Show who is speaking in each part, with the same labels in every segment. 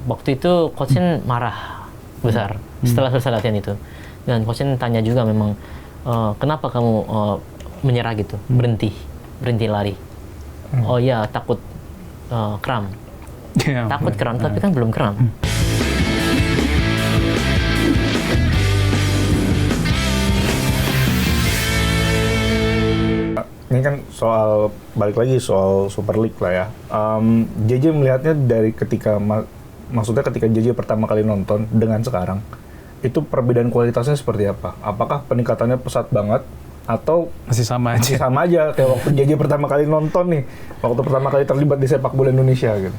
Speaker 1: waktu itu Coach Shin marah besar setelah selesai latihan itu. Dan Coach Shin tanya juga memang, kenapa kamu menyerah gitu, berhenti lari. Oh ya, takut kram. Takut kram, tapi kan belum kram.
Speaker 2: Ini kan balik lagi soal Super League lah ya. JJ melihatnya dari maksudnya ketika JJ pertama kali nonton dengan sekarang, itu perbedaan kualitasnya seperti apa? Apakah peningkatannya pesat banget atau
Speaker 3: masih sama
Speaker 2: aja kayak waktu JJ pertama kali nonton nih, waktu pertama kali terlibat di sepak bola Indonesia gitu?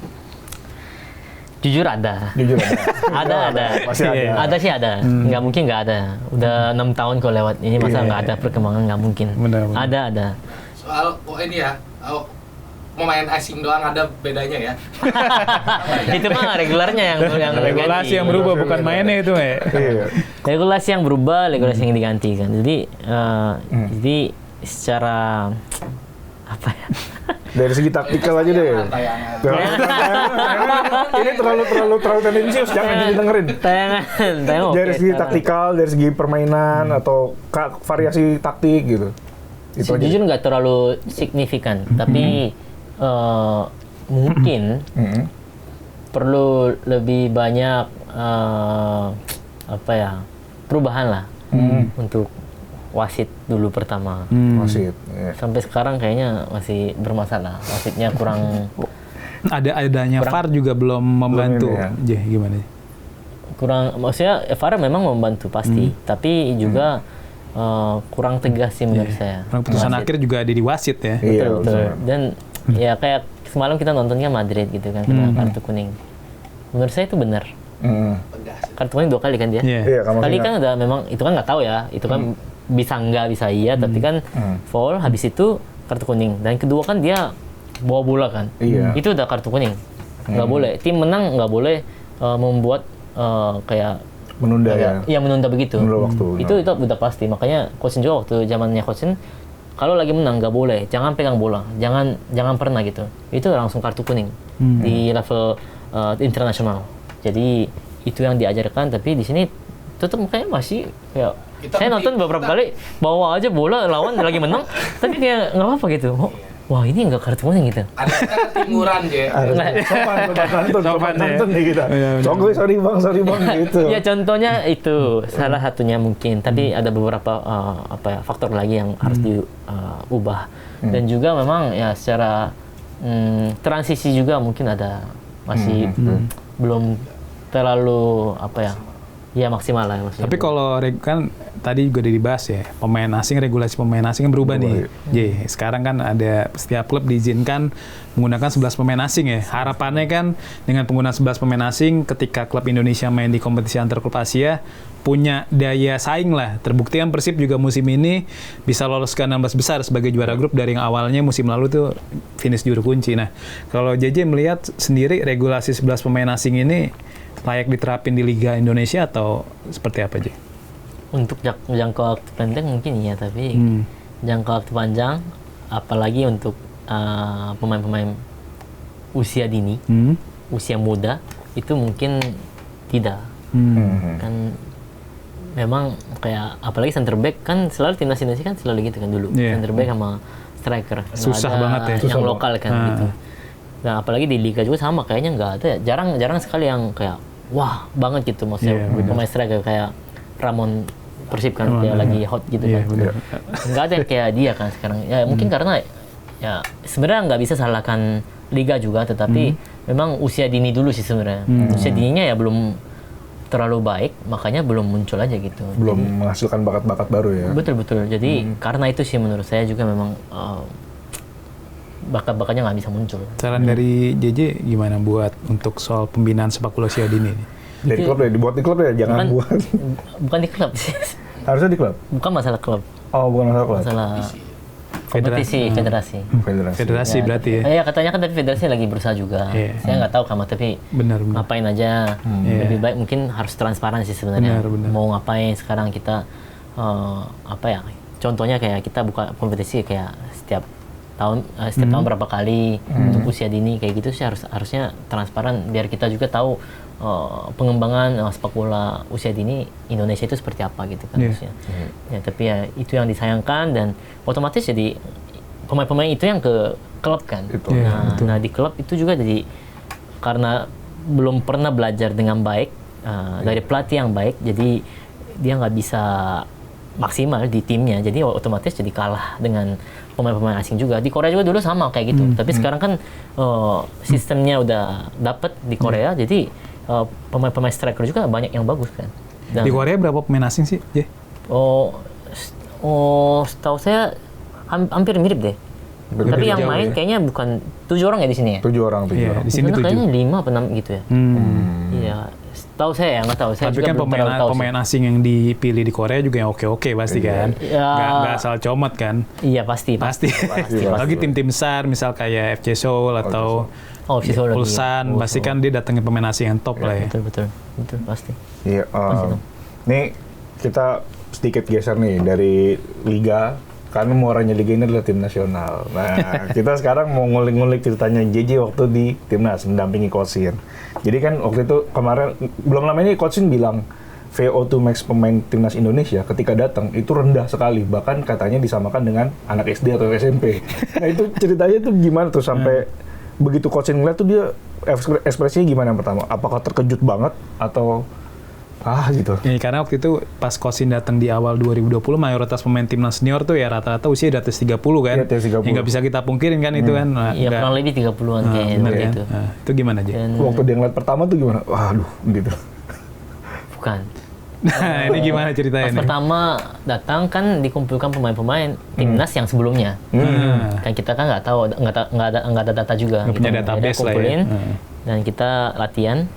Speaker 1: Jujur ada.
Speaker 2: Masih ada.
Speaker 1: Ada sih ada. Nggak mungkin nggak ada. Udah 6 tahun kok lewat ini, masa nggak ada perkembangan, nggak mungkin.
Speaker 3: Benar.
Speaker 1: Ada.
Speaker 4: Soal ini ya, pemain asing doang ada bedanya ya.
Speaker 1: Itu mah regularnya yang
Speaker 3: regulasi yang berubah, bukan mainnya itu ya.
Speaker 1: Regulasi yang berubah, regulasi yang diganti kan. Jadi secara apa ya?
Speaker 2: Dari segi taktikal aja deh. Ini terlalu tendensius, jangan didengerin.
Speaker 1: Tayangan.
Speaker 2: Dari segi taktikal, dari segi permainan atau variasi taktik gitu.
Speaker 1: Jujur nggak terlalu signifikan, tapi mungkin perlu lebih banyak perubahan lah untuk wasit dulu pertama.
Speaker 2: Wasit.
Speaker 1: Sampai sekarang kayaknya masih bermasalah. Wasitnya kurang.
Speaker 3: Adanya VAR juga belum membantu.
Speaker 2: Ya.
Speaker 3: Gimana?
Speaker 1: Kurang, maksudnya VAR memang membantu pasti, tapi juga kurang tegas sih menurut saya.
Speaker 3: Putusan akhir juga ada di wasit ya.
Speaker 1: Betul. Dan ya kayak semalam kita nontonnya Madrid gitu kan, kena kartu kuning. Menurut saya itu benar. Kartu kuning 2 kali kan dia. Sekali kan udah memang, itu kan nggak tahu ya, itu kan bisa nggak, bisa iya, tapi kan foul, habis itu kartu kuning. Dan kedua kan dia bawa bola kan, itu udah kartu kuning. Nggak boleh, tim menang nggak boleh membuat kayak
Speaker 2: menunda
Speaker 1: menunda begitu.
Speaker 2: Menunda waktu.
Speaker 1: Itu udah pasti. Makanya Coach Shin juga waktu zamannya Coach Shin, kalau lagi menang nggak boleh, jangan pegang bola, jangan pernah gitu. Itu langsung kartu kuning di level internasional. Jadi itu yang diajarkan, tapi di sini tetap makanya masih kayak saya nonton beberapa kali bawa aja bola lawan lagi menang, tapi kayak nggak apa-apa gitu. Wah, ini nggak kartu kuning gitu.
Speaker 4: Ada timuran ya.
Speaker 2: Sopan nonton nih kita. Sorry bang gitu.
Speaker 1: Ya contohnya itu salah satunya mungkin, tapi ada beberapa faktor lagi yang harus diubah. Dan juga memang ya secara transisi juga mungkin ada masih belum terlalu maksimal lah.
Speaker 3: Tapi kalau kan tadi juga udah dibahas ya, regulasi pemain asing kan berubah nih. Sekarang kan ada setiap klub diizinkan menggunakan 11 pemain asing ya. Harapannya kan dengan penggunaan 11 pemain asing, ketika klub Indonesia main di kompetisi antar klub Asia, punya daya saing lah. Terbukti kan Persib juga musim ini bisa lolos ke 16 besar sebagai juara grup dari yang awalnya musim lalu tuh finish juru kunci. Nah, kalau JJ melihat sendiri regulasi 11 pemain asing ini layak diterapin di Liga Indonesia atau seperti apa aja?
Speaker 1: Untuk jangka waktu pendek mungkin ya, tapi jangka waktu panjang, apalagi untuk pemain-pemain usia dini, usia muda, itu mungkin tidak. Kan memang kayak apalagi center back kan selalu timnas Indonesia kan selalu gitu kan dulu. Center back sama striker.
Speaker 3: Susah banget ya.
Speaker 1: Yang lokal kan gitu. Nah, apalagi di Liga juga sama, kayaknya nggak ada. Jarang sekali yang kayak wah banget gitu, maksudnya pemain striker kayak Ramon Persib kan kayak lagi hot gitu kan. Nggak ada yang kayak dia kan sekarang. Ya mungkin karena ya sebenarnya nggak bisa salahkan Liga juga, tetapi memang usia dini dulu sih sebenarnya. Usia dininya ya belum terlalu baik, makanya belum muncul aja gitu.
Speaker 2: Belum menghasilkan bakat-bakat baru ya.
Speaker 1: Betul. Jadi karena itu sih menurut saya juga memang bakat-bakatnya nggak bisa muncul.
Speaker 3: Saran dari JJ gimana buat untuk soal pembinaan sepak bola usia dini ini?
Speaker 2: Dari klub ya, dibuat di klub ya, jangan buat.
Speaker 1: Bukan di klub sih.
Speaker 2: Harusnya di klub?
Speaker 1: Bukan masalah klub.
Speaker 2: Oh, bukan masalah klub.
Speaker 1: Masalah kompetisi, federasi.
Speaker 3: Federasi berarti ya?
Speaker 1: Ya katanya kan, tapi federasi lagi berusaha juga. Saya nggak tahu tapi
Speaker 3: benar.
Speaker 1: Ngapain aja. Lebih baik mungkin harus transparan sih sebenarnya.
Speaker 3: Benar.
Speaker 1: Mau ngapain sekarang kita, contohnya kayak kita buka kompetisi kayak setiap setiap tahun berapa kali untuk usia dini kayak gitu sih harusnya transparan biar kita juga tahu pengembangan sepak bola usia dini Indonesia itu seperti apa gitu kan harusnya. Ya, tapi ya itu yang disayangkan dan otomatis jadi pemain-pemain itu yang ke klub kan. Nah di klub itu juga jadi karena belum pernah belajar dengan baik dari pelatih yang baik, jadi dia nggak bisa maksimal di timnya, jadi otomatis jadi kalah dengan pemain-pemain asing juga. Di Korea juga dulu sama kayak gitu, tapi sekarang kan sistemnya udah dapet di Korea, jadi pemain-pemain striker juga banyak yang bagus kan.
Speaker 3: Di Korea berapa pemain asing sih?
Speaker 1: Setahu saya hampir mirip deh. Tapi yang main kayaknya bukan 7 orang ya di sini ya?
Speaker 2: 7 orang.
Speaker 3: Iya, di sini 7.
Speaker 1: Kayaknya 5 apa 6 gitu ya. Iya, tahu saya ya, nggak tahu. Saya
Speaker 3: tapi kan pemain asing yang dipilih di Korea juga yang oke-oke pasti kan? Nggak asal comot kan?
Speaker 1: Iya, pasti.
Speaker 3: Apalagi tim-tim besar, misal kayak FC Seoul atau Ulsan, pasti kan dia datengin pemain asing yang top lah ya.
Speaker 1: Betul, pasti.
Speaker 2: Iya, nih kita sedikit geser nih dari Liga. Karena muaranya Liga ini adalah tim nasional. Nah, kita sekarang mau ngulik-ngulik ceritanya JJ waktu di timnas mendampingi Coach Shin. Jadi kan waktu itu kemarin belum lama ini Coach Shin bilang VO2 max pemain timnas Indonesia ketika datang itu rendah sekali, bahkan katanya disamakan dengan anak SD atau SMP. Nah itu ceritanya tuh gimana tuh sampai begitu Coach Shin ngeliat tuh dia ekspresinya gimana yang pertama? Apakah terkejut banget atau gitu.
Speaker 3: Ya, karena waktu itu pas Coach Shin datang di awal 2020 mayoritas pemain timnas senior tuh ya rata-rata usia di atas 30 kan.
Speaker 2: Iya, 30.
Speaker 3: Ya nggak bisa kita pungkirin kan itu kan.
Speaker 1: Iya, kurang lebih 30-an kayaknya gitu.
Speaker 3: Nah, itu gimana aja?
Speaker 2: Waktu dia ngeliat pertama tuh gimana? Waduh, gitu.
Speaker 1: Bukan.
Speaker 3: Nah, ini gimana ceritanya?
Speaker 1: Pas pertama datang kan dikumpulkan pemain-pemain timnas yang sebelumnya. Kan kita kan nggak tahu, nggak ada data juga.
Speaker 3: Nggak punya database lah ya.
Speaker 1: Dan kita latihan.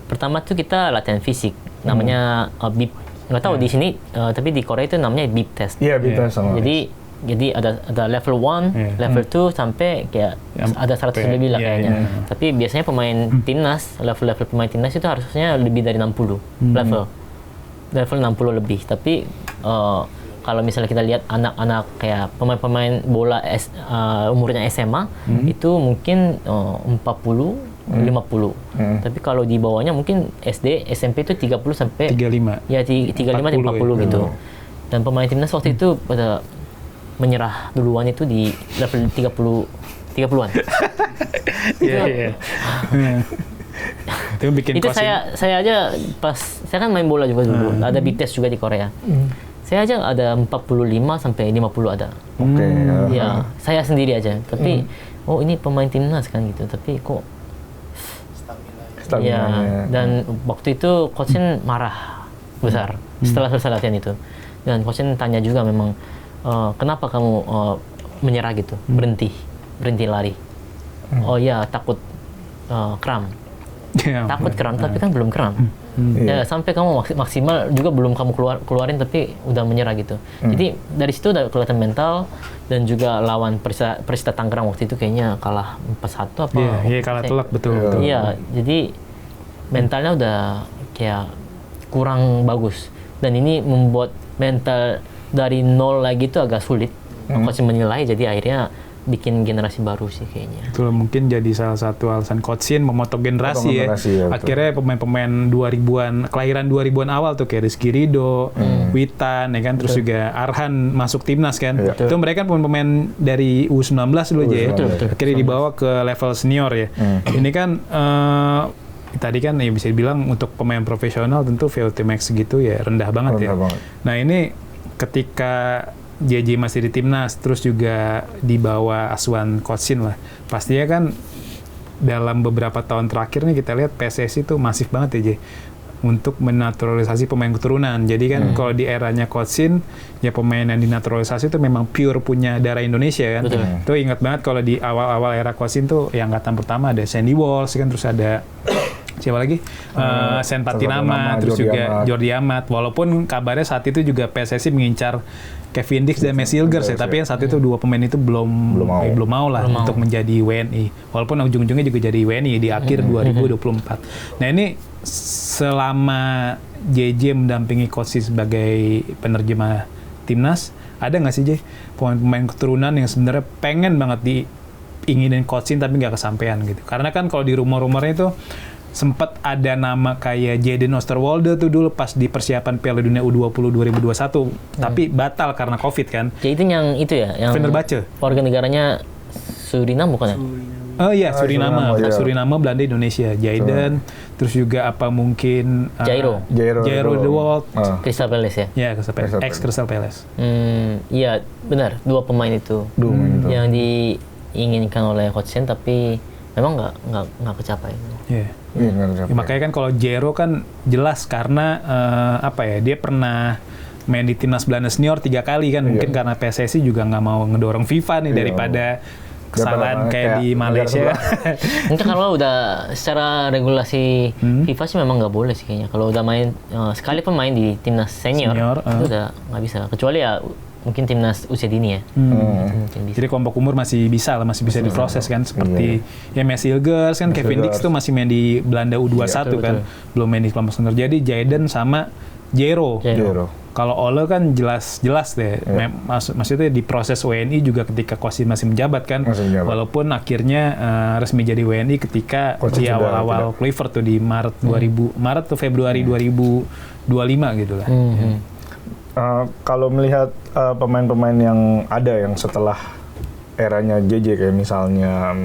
Speaker 1: Pertama tuh kita latihan fisik, namanya BIP. Nggak tahu di sini, tapi di Korea itu namanya BIP test.
Speaker 2: Iya, BIP test sama.
Speaker 1: Jadi ada level 1, level 2 sampai kayak ada 100 lebih lah kayaknya. Tapi biasanya pemain timnas, level pemain timnas itu harusnya lebih dari 60 level 60 lebih. Tapi kalau misalnya kita lihat anak-anak kayak pemain-pemain bola umurnya SMA itu mungkin 40 50. Tapi kalau di bawahnya mungkin SD, SMP itu 30 sampai
Speaker 3: 35.
Speaker 1: Ya 35 sampai 40 gitu. Dan pemain timnas waktu itu pada menyerah duluan itu di level 30-an.
Speaker 3: Iya. Itu bikin
Speaker 1: itu saya aja pas saya kan main bola juga dulu. Ada big test juga di Korea. Saya aja ada 45 sampai 50 ada.
Speaker 2: Oke.
Speaker 1: Ya, saya sendiri aja. Tapi ini pemain timnas kan gitu. Tapi kok ya, dan waktu itu Coach Shin marah besar setelah selesai latihan itu. Dan Coach Shin tanya juga memang kenapa kamu menyerah gitu, berhenti lari. Oh ya, takut kram. Takut kram, tapi kan belum kram. Ya, sampai kamu maksimal juga belum kamu keluarin tapi udah menyerah gitu. Jadi dari situ udah kelihatan mental. Dan juga lawan Persita Tangerang waktu itu kayaknya kalah 4-1 apa?
Speaker 3: Iya, kalah telak betul.
Speaker 1: Iya, jadi mentalnya udah kayak kurang bagus. Dan ini membuat mental dari nol lagi itu agak sulit. Coach menilai, jadi akhirnya bikin generasi baru sih kayaknya.
Speaker 3: Itulah mungkin jadi salah satu alasan Coach Shin memotong generasi ya. Akhirnya pemain-pemain 2000-an, kelahiran 2000-an awal tuh kayak Rizky Ridho, Witan ya kan, terus juga Arhan masuk timnas kan. Itu mereka kan pemain dari U19 dulu aja ya. Akhirnya dibawa ke level senior ya. Ini kan tadi kan ya bisa dibilang untuk pemain profesional tentu VO2 max gitu ya rendah banget ya. Nah ini ketika JJ masih di timnas, terus juga di bawah asuhan Coach Shin lah. Pastinya kan dalam beberapa tahun terakhir nih kita lihat PSSI itu masif banget ya, J, untuk menaturalisasi pemain keturunan. Jadi kan kalau di eranya Coach Shin, ya pemain yang dinaturalisasi itu memang pure punya darah Indonesia kan. Itu ingat banget kalau di awal-awal era Coach Shin tuh yang angkatan pertama ada Sandy Walsh kan, terus ada siapa lagi? Sen Patinama, terus juga Jordi Amat. Walaupun kabarnya saat itu juga PSSI mengincar Kevin Dix dan Messi Ilgers ya, tapi saat itu dua pemain itu belum mau lah untuk menjadi WNI. Walaupun ujung-ujungnya juga jadi WNI di akhir 2024. Nah ini selama JJ mendampingi Coach Shin sebagai penerjemah timnas, ada nggak sih Jay pemain-pemain keturunan yang sebenarnya pengen banget diinginin Coach Shin tapi nggak kesampaian gitu? Karena kan kalau di rumor-rumornya itu sempat ada nama kayak Jaden Osterwolde tuh dulu pas di persiapan Piala Dunia U20 2021, tapi batal karena Covid kan.
Speaker 1: Ya itu yang yang
Speaker 3: Fenerbahce.
Speaker 1: warga negaranya Suriname bukan ya?
Speaker 3: Oh iya, Suriname,
Speaker 2: Suriname, iya.
Speaker 3: Suriname, Belanda, Indonesia, Jaden, terus juga apa mungkin
Speaker 1: Jairo
Speaker 3: De Wolf,
Speaker 1: Crystal Palace ya?
Speaker 3: ya ex Crystal Palace.
Speaker 1: Iya benar, 2 pemain itu yang diinginkan oleh Coach Shin tapi memang nggak kecapai.
Speaker 3: Iya. Ya, makanya kan kalau Jairo kan jelas karena dia pernah main di timnas Belanda senior 3 kali kan, mungkin karena PSSI juga nggak mau ngedorong FIFA nih daripada kesalahan kayak di Malaysia.
Speaker 1: Mungkin kalau udah secara regulasi FIFA sih memang nggak boleh sih kayaknya. Kalau udah main sekali pun main di timnas senior itu udah nggak bisa. Kecuali ya mungkin timnas usia dini ya. Mungkin bisa.
Speaker 3: Jadi kelompok umur masih bisa diproses kan, seperti ya Messi Ilgers kan, Kevin Dix tuh masih main di Belanda U21 kan, belum main di kelompok senior. Jadi Jaden sama Jairo. Kalau Ole kan jelas deh, maksudnya di proses WNI juga ketika Coach Shin masih menjabat kan, walaupun akhirnya resmi jadi WNI ketika di awal-awal Kluivert tuh di Maret atau Februari 2025 gitu lah.
Speaker 2: Kalau melihat pemain-pemain yang ada yang setelah eranya JJ kayak misalnya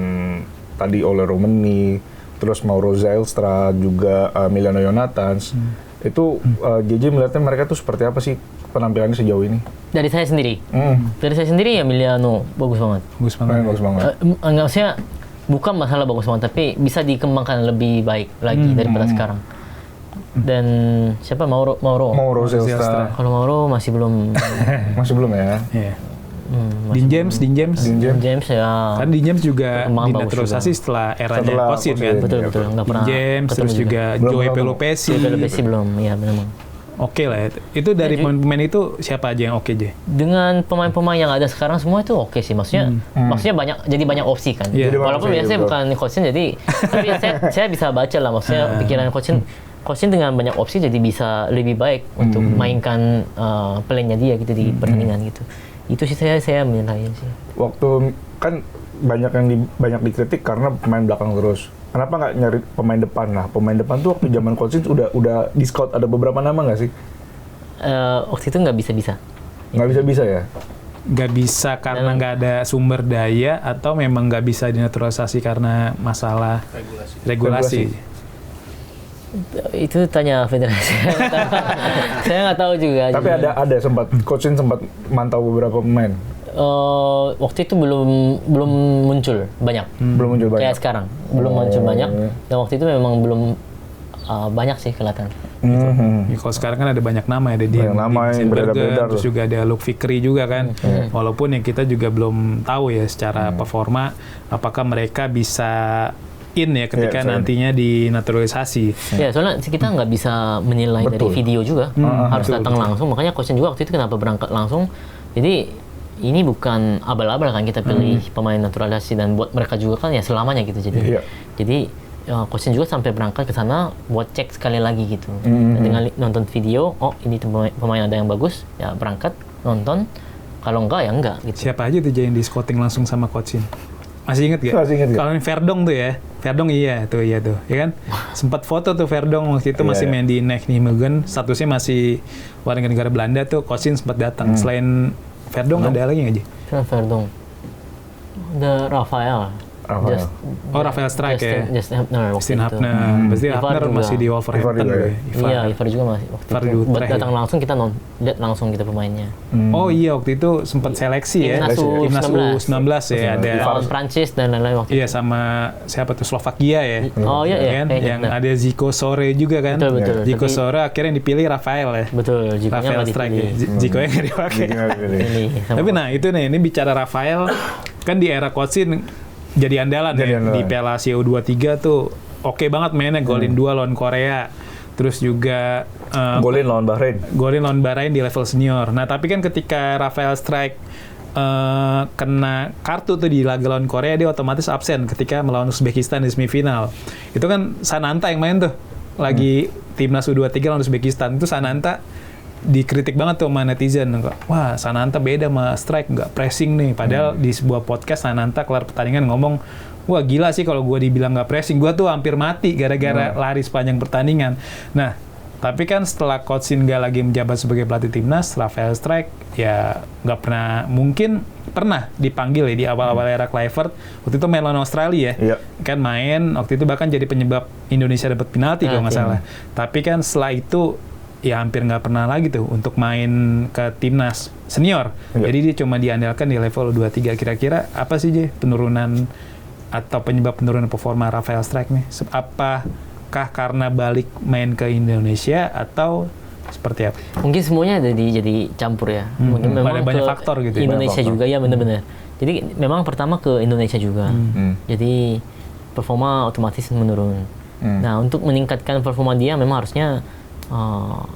Speaker 2: tadi Ole Rummenigge, terus Mauro Zijlstra, juga Emiliano Jonathans, itu JJ melihatnya mereka tuh seperti apa sih penampilannya sejauh ini?
Speaker 1: Dari saya sendiri, ya Emiliano bagus banget.
Speaker 2: Bagus banget.
Speaker 1: Enggak, maksudnya bukan masalah bagus banget, tapi bisa dikembangkan lebih baik lagi daripada sekarang. Dan siapa Mauro
Speaker 2: Zijlstra.
Speaker 1: Kalau Mauro masih belum
Speaker 2: ya.
Speaker 3: Yeah. Dean James
Speaker 1: ya.
Speaker 3: Kan Dean James juga dinaturalisasi setelah eranya Coach Shin kan.
Speaker 1: Betul. Nggak pernah.
Speaker 3: Dean James terus juga Joey Pelopessi.
Speaker 1: Belum, ya memang.
Speaker 3: Oke lah, itu dari pemain-pemain itu siapa aja yang oke aja?
Speaker 1: Dengan pemain-pemain yang ada sekarang semua itu oke sih, maksudnya banyak opsi kan. Walaupun biasanya bukan Coach Shin, jadi tapi saya bisa baca lah, maksudnya pikiran Coach Shin dengan banyak opsi jadi bisa lebih baik untuk mainkan plan-nya dia gitu di pertandingan gitu. Itu sih saya menilai sih. Waktu
Speaker 2: kan banyak dikritik karena pemain belakang terus. Kenapa nggak nyari pemain depan? Nah, pemain depan tuh waktu zaman Coach Shin udah di scout ada beberapa nama nggak sih?
Speaker 1: Waktu itu nggak bisa.
Speaker 2: Nggak bisa ya?
Speaker 3: Nggak bisa karena nggak ada sumber daya atau memang nggak bisa dinaturalisasi karena masalah regulasi.
Speaker 1: Itu tanya federasi. Saya nggak tahu juga.
Speaker 2: Tapi ada Coach Shin sempat mantau beberapa pemain.
Speaker 1: Waktu itu belum muncul banyak.
Speaker 2: Belum muncul banyak.
Speaker 1: Kayak sekarang belum muncul banyak. Dan waktu itu memang belum banyak sih kelihatan.
Speaker 3: Ya, kalau sekarang kan ada banyak nama, ada Dean Berger, terus juga ada Luke Fikri juga kan. Walaupun yang kita juga belum tahu ya secara performa apakah mereka bisa ya ketika nantinya dinaturalisasi.
Speaker 1: Ya, soalnya kita nggak bisa menilai dari video juga, harus datang langsung. Makanya Coach Shin juga waktu itu kenapa berangkat langsung. Jadi ini bukan abal-abal kan kita pilih pemain naturalisasi, dan buat mereka juga kan ya selamanya gitu. Jadi Coach Shin juga sampai berangkat ke sana buat cek sekali lagi gitu. Dengan nonton video, ini pemain ada yang bagus, ya berangkat nonton. Kalau enggak ya enggak gitu.
Speaker 3: Siapa aja tuh yang di scouting langsung sama Coach Shin? Masih inget gak? Kalau Verdong tuh ya, Verdong iya tuh, ya kan? Sempat foto tuh Verdong waktu itu masih main di Nijmegen, statusnya masih warga negara Belanda tuh. Coach Shin sempat datang. Selain Verdong ada lagi nggak, Ji?
Speaker 1: Selain Verdong, ada Rafael
Speaker 3: Strike ya?
Speaker 1: Justin Hapner.
Speaker 3: Berarti Hapner masih di Wolverhampton.
Speaker 1: Iya, Ivar juga masih. Waktu itu datang langsung kita lihat langsung gitu pemainnya.
Speaker 3: Oh iya, waktu itu sempat seleksi ya. Timnas U19 ya. Ada
Speaker 1: lawan Prancis dan lain-lain waktu itu.
Speaker 3: Iya, sama siapa tuh, Slovakia ya.
Speaker 1: Oh iya.
Speaker 3: Yang ada Zico Sore juga kan.
Speaker 1: Betul.
Speaker 3: Zico Sore akhirnya dipilih Rafael ya.
Speaker 1: Betul,
Speaker 3: Rafael Strike ya. Zico yang nggak dipakai. Tapi nah itu nih, ini bicara Rafael, kan di era Coach Shin jadi andalan ya. Di Piala Asia U23 tuh oke banget mainnya, golin 2 lawan Korea. Terus juga
Speaker 2: golin lawan Bahrain
Speaker 3: di level senior. Nah, tapi kan ketika Rafael Strike kena kartu tuh di laga lawan Korea, dia otomatis absen ketika melawan Uzbekistan di semifinal. Itu kan Sananta yang main tuh. Lagi timnas U23 lawan Uzbekistan. Itu Sananta dikritik banget tuh sama netizen. Wah, Sananta beda sama Strike, nggak pressing nih. Padahal di sebuah podcast Sananta kelar pertandingan ngomong, wah gila sih kalau gue dibilang nggak pressing. Gue tuh hampir mati gara-gara lari sepanjang pertandingan. Nah, tapi kan setelah Coach Singa lagi menjabat sebagai pelatih timnas, Rafael Strike ya nggak pernah dipanggil ya di awal-awal era Kluivert. Waktu itu main lawan Australia ya. Kan main, waktu itu bahkan jadi penyebab Indonesia dapat penalti kalau nggak salah. Tapi kan setelah itu ya hampir nggak pernah lagi tuh untuk main ke timnas senior. Jadi dia cuma diandalkan di level 2-3. Kira-kira apa sih penurunan atau penyebab penurunan performa Rafael Strike nih? Apakah karena balik main ke Indonesia atau seperti apa?
Speaker 1: Mungkin semuanya jadi campur ya. Mungkin memang
Speaker 3: banyak faktor gitu.
Speaker 1: Indonesia juga ya benar-benar. Jadi memang pertama ke Indonesia juga. Jadi performa otomatis menurun. Nah, untuk meningkatkan performa dia memang harusnya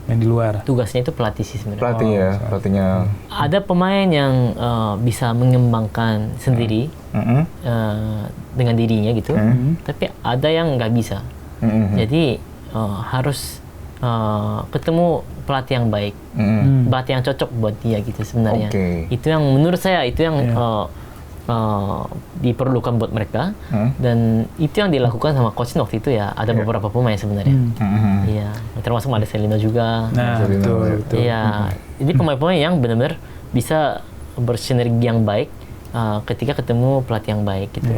Speaker 3: yang di luar.
Speaker 1: Tugasnya itu pelatih sih sebenarnya.
Speaker 2: Pelatihnya.
Speaker 1: Ada pemain yang bisa mengembangkan sendiri dengan dirinya gitu, tapi ada yang nggak bisa. Jadi harus ketemu pelatih yang baik, pelatih yang cocok buat dia gitu sebenarnya. Itu yang menurut saya diperlukan buat mereka, dan itu yang dilakukan sama coach waktu itu ya. Ada beberapa pemain sebenarnya, iya, termasuk Marcelino juga.
Speaker 3: Nah, betul.
Speaker 1: Iya, jadi pemain-pemain yang benar-benar bisa bersinergi yang baik ketika ketemu pelatih yang baik gitu.